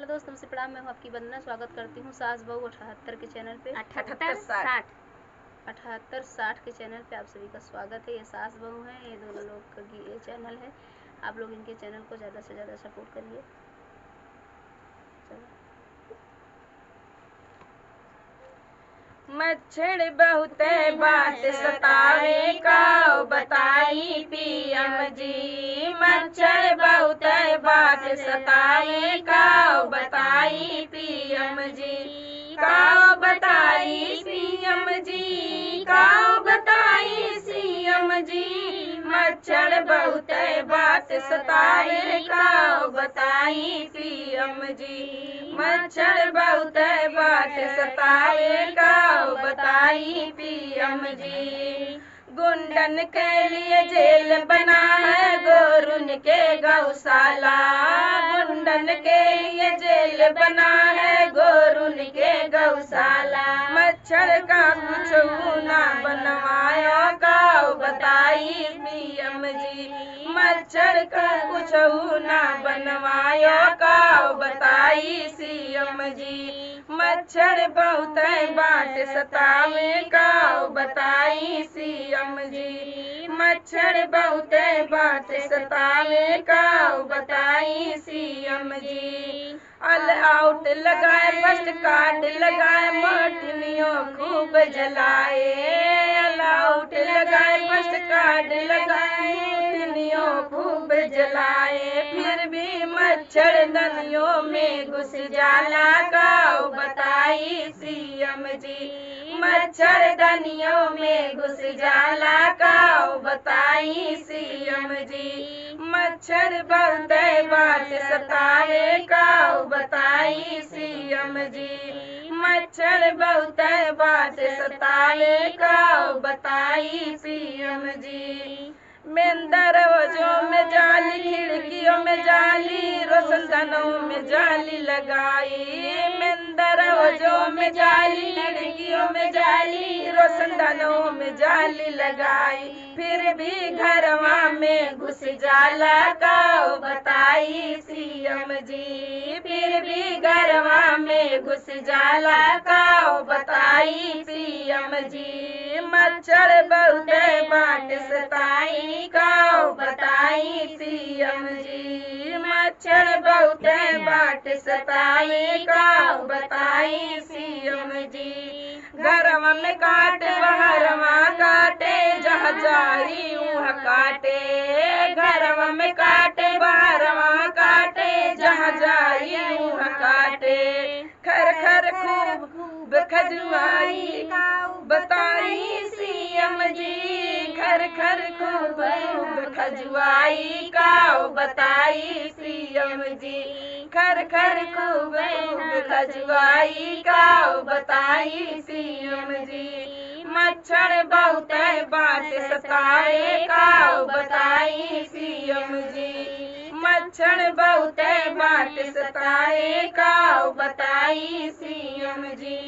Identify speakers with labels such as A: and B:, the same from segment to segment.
A: Hello दोस्त, नमस्ते, प्रणाम। मैं हूँ आपकी वंदना। स्वागत करती हूँ सास बहू 78 के चैनल पे। 78-60 के चैनल पे आप सभी का स्वागत है। ये सास बहू हैं, ये दोनों लोग का ये चैनल है। आप लोग इनके चैनल को ज़्यादा से ज़्यादा सपोर्ट करिए।
B: मच्छर बहुत बात सतावे का बताई पीएम जी। मच्छर बहुत बात सतावे का बताई पीएम जी। का बताई पीएम जी, का बताई सीएम जी। मच्छर बहुत बात सतावे का बताई पीएम जी। मच्छर बहुत बात सतावे का बताई पीएम जी। गुंडन के लिए जेल बना है गोरुन के गौशाला। गुंडन के लिए जेल बना है गोरुन के गौशाला। मच्छर का कुछ ना बनवाया का बताई पीएम जी। मच्छर का कुछ ना बनवाया का बताई सीएम जी। मच्छर बहुत बात सतावे का बताई सीएम जी। मच्छर बहुत बात सतावे का बताई सीएम जी। ऑल आउट लगाए, फर्स्ट कार्ड लगाए, मोटनियों खूब जलाए। ऑल आउट लगाए, फर्स्ट कार्ड लगाए, मोटनियों खूब जलाए। फिर भी मच्छर दनियों में घुस जाला का बताई सीएम जी। मच्छर दनियों में घुस जाला का बताई सीएम जी। मच्छर बहुत बात सतावे का बताई सीएम जी। मच्छर बहुत बात सतावे का बताई सीएम जी। मेन दरवाजों में जाली, खिड़कियों में जाली, रोशनदानों में जाली लगाई। मेन दरवाजों में जाली, खिड़कियों में जाली, रोशनदानों में जाली लगाई। फिर भी घरवा में घुस जाला का बताई सीएम जी। फिर भी घरवा में घुस जाला का बताई सीएम जी। मच्छर बहुत बात सताई का बताई सीएम जी। मच्छर बहुत बात सताई का बताई सीएम जी। घरवा में काटे, बाहरवा काटे, जहाँ जाई वहाँ काटे। घरवा में काटे, बाहरवा काटे, जहाँ जाई वहाँ काटे। खर खर खूब खजुआई का बताई सीएम जी। खर खर खूब खजुआई का बताई सीएम जी। खर खर खूब खजुआई का बताई सीएम जी। मच्छर बहुत बात सतावे का बताई सीएम जी। मच्छर बहुत बात सतावे का बताई सीएम जी।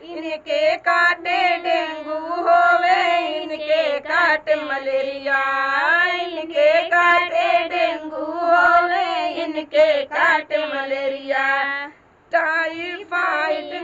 B: इनके काटे डेंगू होवे, इनके काटे मलेरिया। इनके काटे डेंगू होवे, इनके काटे मलेरिया। टाइफाइड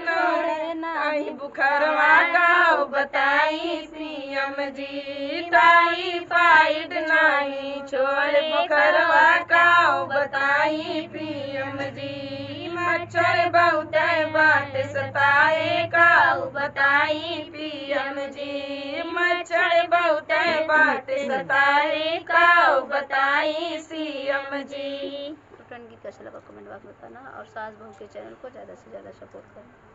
B: नहीं बुखारवा का बताई सीएम जी। टाइफाइड नहीं छोड़ बुखारवा का बताई पीएम जी। मच्छर बहुत बात सताए का बताई पीएम जी। मच्छर बहुत बात सताए का बताई सीएम जी।
A: तो फ्रेंड, गीत कैसा लगा कमेंट बॉक्स में बताना और सास बहू के चैनल को ज़्यादा से ज़्यादा सपोर्ट करना।